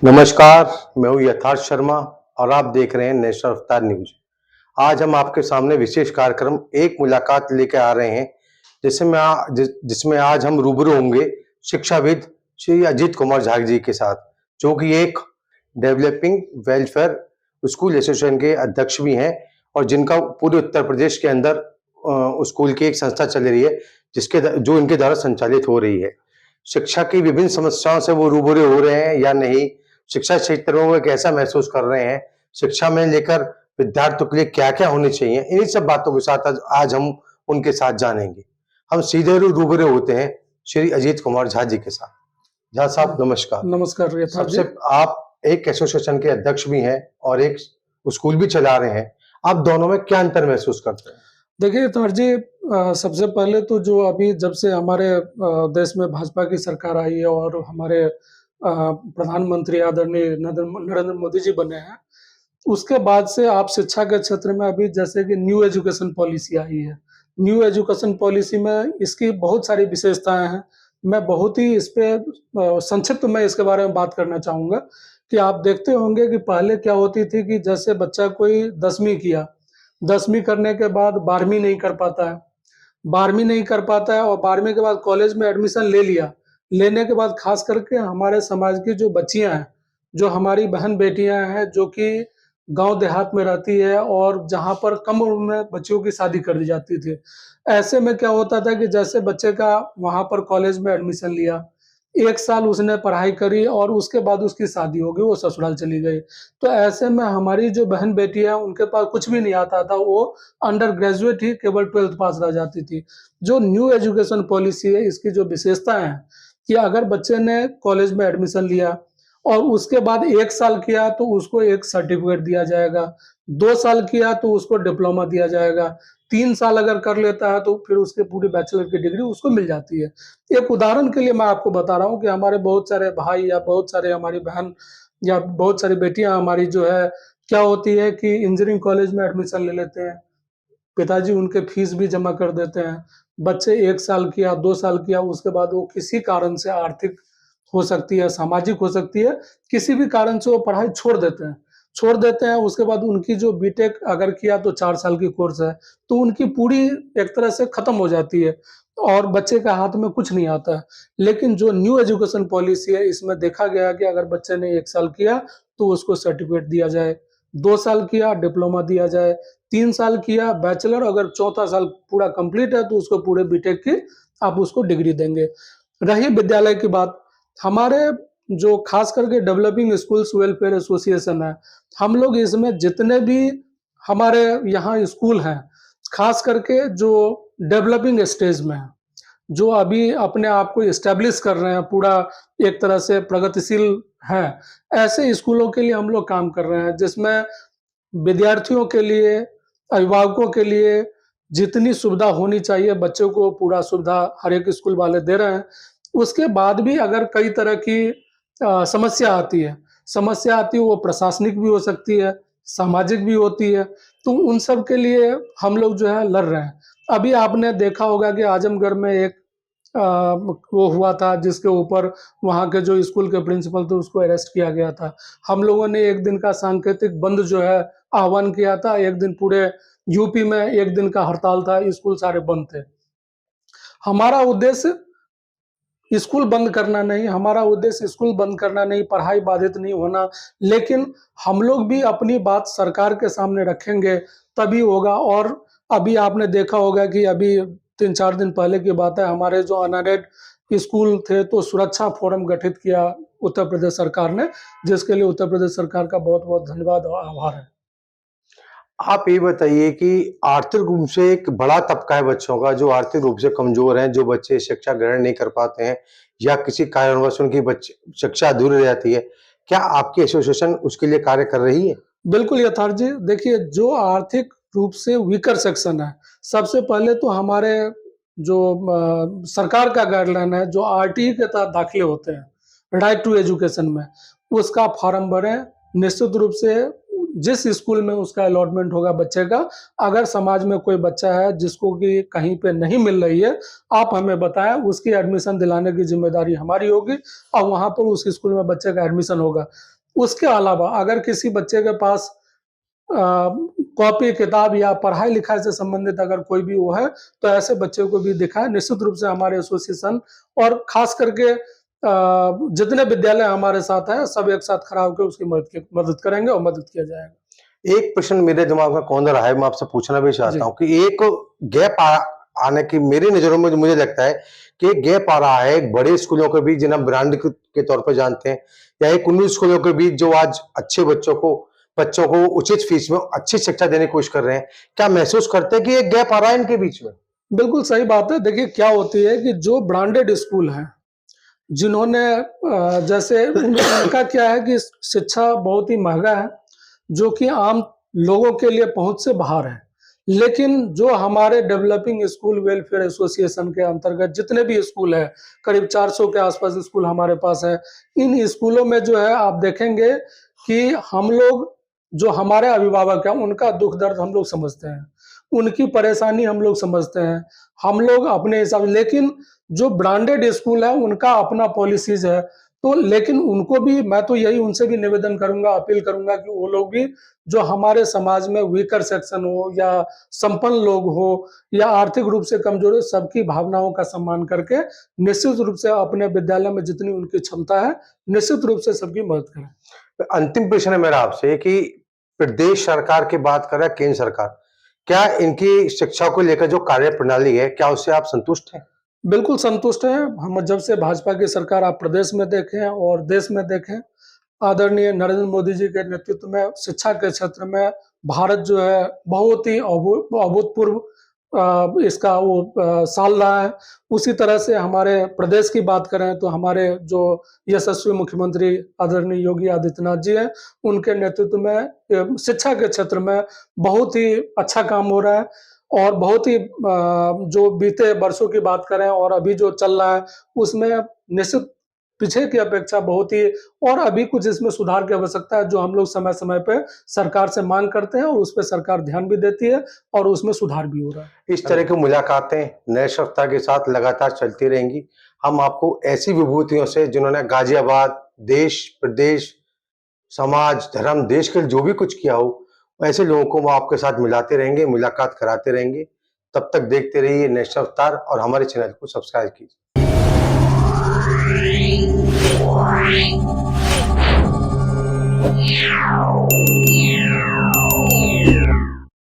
नमस्कार, मैं हूँ यथार्थ शर्मा और आप देख रहे हैं नेशनल रफ्तार न्यूज। आज हम आपके सामने विशेष कार्यक्रम एक मुलाकात लेकर आ रहे हैं, जिसमें आज हम रूबरू होंगे शिक्षाविद श्री अजीत कुमार झा जी के साथ, जो कि एक डेवलपिंग वेलफेयर स्कूल एसोसिएशन के अध्यक्ष भी हैं और जिनका पूरे उत्तर प्रदेश के अंदर स्कूल की एक संस्था चल रही है, जो इनके द्वारा संचालित हो रही है। शिक्षा की विभिन्न समस्याओं से वो रूबरू हो रहे हैं या नहीं, शिक्षा क्षेत्र में वो कैसा महसूस कर रहे हैं, शिक्षा में लेकर विद्यार्थियों के लिए क्या-क्या होनी चाहिए, इन्हीं सब बातों के साथ आज हम उनके साथ जानेंगे। हम सीधे रूबरू होते हैं श्री अजीत कुमार झा जी के साथ। झा साहब नमस्कार। नमस्कार यथार्थ जी। सबसे आप एक एसोसिएशन के अध्यक्ष भी हैं और एक स्कूल भी चला रहे हैं। आप दोनों में क्या अंतर महसूस करते हैं? देखिए यथार्थ जी, सबसे पहले तो जो अभी जब से हमारे देश में भाजपा की सरकार आई है और हमारे प्रधानमंत्री आदरणीय नरेंद्र मोदी जी बने हैं, उसके बाद से आप शिक्षा के क्षेत्र में अभी जैसे कि न्यू एजुकेशन पॉलिसी आई है। न्यू एजुकेशन पॉलिसी में इसकी बहुत सारी विशेषताएं हैं। मैं बहुत ही इस पे संक्षिप्त में इसके बारे में बात करना चाहूँगा कि आप देखते होंगे कि पहले क्या होती थी कि जैसे बच्चा कोई 10वीं किया, 10वीं करने के बाद 12वीं नहीं कर पाता है। 12वीं नहीं कर पाता है और 12वीं के बाद कॉलेज में एडमिशन ले लिया। लेने के बाद खास करके हमारे समाज की जो बच्चियाँ हैं, जो हमारी बहन-बेटियाँ हैं, जो कि गाँव देहात में रहती है और जहाँ पर कम उम्र में बच्चियों की शादी कर दी जाती थी। ऐसे में क्या होता था कि जैसे बच्चे का वहाँ पर कॉलेज में एडमिशन लिया, 1 साल उसने पढ़ाई करी और उसके बाद उसकी शादी हो गई, वो ससुराल चली गई। तो ऐसे में हमारी जो बहन-बेटियाँ हैं, उनके पास कुछ भी नहीं आता था, वो अंडर ग्रेजुएट ही केवल 12th पास रह जाती थी। जो न्यू एजुकेशन पॉलिसी है, इसकी जो विशेषताएँ हैं कि अगर बच्चे ने कॉलेज में एडमिशन लिया और उसके बाद 1 साल किया तो उसको एक सर्टिफिकेट दिया जाएगा, 2 साल किया तो उसको डिप्लोमा दिया जाएगा, 3 साल अगर कर लेता है तो फिर उसकी पूरी बैचलर की डिग्री उसको मिल जाती है। एक उदाहरण के लिए मैं आपको बता रहा हूँ कि हमारे बहुत सारे भाई या बहुत सारे हमारी बहन या बहुत सारी बेटियाँ हमारी जो है, क्या होती है कि इंजीनियरिंग कॉलेज में एडमिशन ले लेते हैं, पिताजी उनके फीस भी जमा कर देते हैं। बच्चे 1 साल किया, 2 साल किया, उसके बाद वो किसी कारण से आर्थिक हो सकती है, सामाजिक हो सकती है, किसी भी कारण से वो पढ़ाई छोड़ देते हैं। छोड़ देते हैं, उसके बाद उनकी जो बीटेक अगर किया तो 4 साल की कोर्स है, तो उनकी पूरी एक तरह से खत्म हो जाती है और बच्चे के हाथ में कुछ नहीं आता है। लेकिन जो न्यू एजुकेशन पॉलिसी है, इसमें देखा गया है कि अगर बच्चे ने 1 साल किया, तो उसको सर्टिफिकेट दिया जाए, 2 साल किया, डिप्लोमा दिया जाए, 3 साल किया बैचलर, अगर चौथा साल पूरा कंप्लीट है तो उसको पूरे बीटेक की आप उसको डिग्री देंगे। रही विद्यालय की बात, हमारे जो खास करके डेवलपिंग स्कूल्स वेलफेयर एसोसिएशन है, हम लोग इसमें जितने भी हमारे यहाँ स्कूल हैं, खास करके जो डेवलपिंग स्टेज में हैं, जो अभी अपने आप को एस्टेब्लिश कर रहे हैं, पूरा एक तरह से प्रगतिशील हैं, ऐसे स्कूलों के लिए हम लोग काम कर रहे हैं, जिसमें विद्यार्थियों के लिए, अभिभावकों के लिए जितनी सुविधा होनी चाहिए, बच्चों को पूरा सुविधा हर एक स्कूल वाले दे रहे हैं। उसके बाद भी अगर कई तरह की समस्या आती है, वो प्रशासनिक भी हो सकती है, सामाजिक भी होती है, तो उन सब के लिए हम लोग जो है लड़ रहे हैं। अभी आपने देखा होगा कि आजमगढ़ में एक वो हुआ था जिसके ऊपर वहाँ के जो स्कूल के प्रिंसिपल थे उसको अरेस्ट किया गया था। हम लोगों ने 1 दिन का सांकेतिक बंद जो है आह्वान किया था, 1 दिन पूरे यूपी में 1 दिन का हड़ताल था, स्कूल सारे बंद थे। हमारा उद्देश्य स्कूल बंद करना नहीं, हमारा उद्देश्य स्कूल बंद करना नहीं, पढ़ाई बाधित नहीं होना, लेकिन हम लोग भी अपनी बात सरकार के सामने रखेंगे तभी होगा। और अभी आपने देखा होगा कि अभी 3-4 दिन पहले की बात है, हमारे जो अनएडेड स्कूल थे तो सुरक्षा फोरम गठित किया उत्तर प्रदेश सरकार ने, जिसके लिए उत्तर प्रदेश सरकार का बहुत-बहुत धन्यवाद और आभार है। आप ये बताइए कि आर्थिक रूप से एक बड़ा तबका है बच्चों का जो आर्थिक रूप से कमजोर हैं, जो बच्चे शिक्षा ग्रहण नहीं कर पाते हैं या किसी कारणवश उनकी बच्चे शिक्षा अधूरी रह जाती है। क्या आपकी एसोसिएशन उसके लिए कार्य कर रही है? बिल्कुल यथार्थ जी, देखिए जो आर्थिक रूप से वीकर सेक्शन है, सबसे पहले तो हमारे जो सरकार का गाइडलाइन है, जो आरटीई के तहत दाखिले होते हैं, राइट टू एजुकेशन में, उसका फॉर्म भरें। निश्चित रूप से जिस स्कूल में उसका अलॉटमेंट होगा बच्चे का, अगर समाज में कोई बच्चा है जिसको कि कहीं पे नहीं मिल रही है, आप हमें बताएं, उसकी एडमिशन दिलाने की जिम्मेदारी हमारी होगी और वहां पर उस स्कूल में बच्चे का एडमिशन होगा। उसके अलावा अगर किसी बच्चे के पास कॉपी किताब या पढ़ाई लिखाई से संबंधित अगर कोई भी वो है, तो ऐसे बच्चे को भी दिखाएं। निश्चित रूप से हमारे एसोसिएशन और खास करके जितने विद्यालय हमारे साथ हैं, सब एक साथ खड़ा होकर उसकी मदद करेंगे और मदद किया जाएगा। एक प्रश्न मेरे दिमाग में कौन रहा है, मैं आपसे पूछना भी चाहता हूँ कि एक गैप आने की मेरी नजरों में मुझे लगता है कि एक गैप आ रहा है एक बड़े स्कूलों के बीच जिन्हें ब्रांड के तौर पर जानते हैं, या एक उन स्कूलों के बीच जो आज अच्छे बच्चों को उचित फीस में अच्छी शिक्षा देने की कोशिश कर रहे हैं। क्या महसूस करते हैं कि एक गैप आ रहा है इनके बीच में? बिल्कुल सही बात है। देखिए क्या होती है कि जो ब्रांडेड स्कूल हैं, जिन्होंने जैसे उनका क्या है कि शिक्षा बहुत ही महंगा है, जो कि आम लोगों के लिए पहुंच से बाहर है। लेकिन जो हमारे डेवलपिंग स्कूल वेलफेयर एसोसिएशन के अंतर्गत जितने भी स्कूल है, करीब 400 के आसपास स्कूल हमारे पास है। इन स्कूलों में जो है आप देखेंगे कि हम लोग, जो हमारे अभिभावक हैं, उनका दुख दर्द हम लोग समझते हैं, उनकी परेशानी हम लोग समझते हैं, हम लोग अपने हिसाब। लेकिन जो ब्रांडेड स्कूल है उनका अपना पॉलिसीज है, तो लेकिन उनको भी मैं तो यही उनसे भी निवेदन करूंगा, अपील करूंगा कि वो लोग भी जो हमारे समाज में वीकर सेक्शन हो या संपन्न लोग हो या आर्थिक रूप से कमजोर हो, सबकी भावनाओं का सम्मान करके निश्चित रूप से अपने विद्यालय में जितनी उनकी क्षमता है, निश्चित रूप से सबकी मदद करें। अंतिम प्रश्न है मेरा आपसे कि प्रदेश सरकार की बात कर रहा है, केंद्र सरकार, क्या इनकी शिक्षा को लेकर जो कार्य प्रणाली है, क्या उससे आप संतुष्ट हैं? बिल्कुल संतुष्ट हैं हम। जब से भाजपा की सरकार आप प्रदेश में देखें और देश में देखें, आदरणीय नरेंद्र मोदी जी के नेतृत्व में शिक्षा के क्षेत्र में भारत जो है बहुत ही अभूतपूर्व इसका वो साल रहा है। उसी तरह से हमारे प्रदेश की बात करें तो हमारे जो यशस्वी मुख्यमंत्री आदरणीय योगी आदित्यनाथ जी हैं, उनके नेतृत्व में शिक्षा के क्षेत्र में बहुत ही अच्छा काम हो रहा है। और बहुत ही जो बीते वर्षों की बात करें और अभी जो चल रहा है, उसमें निश्चित पीछे की अपेक्षा बहुत ही, और अभी कुछ इसमें सुधार की आवश्यकता है, जो हम लोग समय समय पे सरकार से मांग करते हैं और उस पर सरकार ध्यान भी देती है और उसमें सुधार भी हो रहा है। इस तरह की मुलाकातें नैश रफ्तार के साथ लगातार चलती रहेंगी। हम आपको ऐसी विभूतियों से जिन्होंने गाजियाबाद, देश, प्रदेश, समाज, धर्म, देश के लिए जो भी कुछ किया हो, ऐसे लोगों को वो आपके साथ मिलाते रहेंगे, मुलाकात कराते रहेंगे। तब तक देखते रहिए नैश रफ्तार और हमारे चैनल को सब्सक्राइब कीजिए। Wow.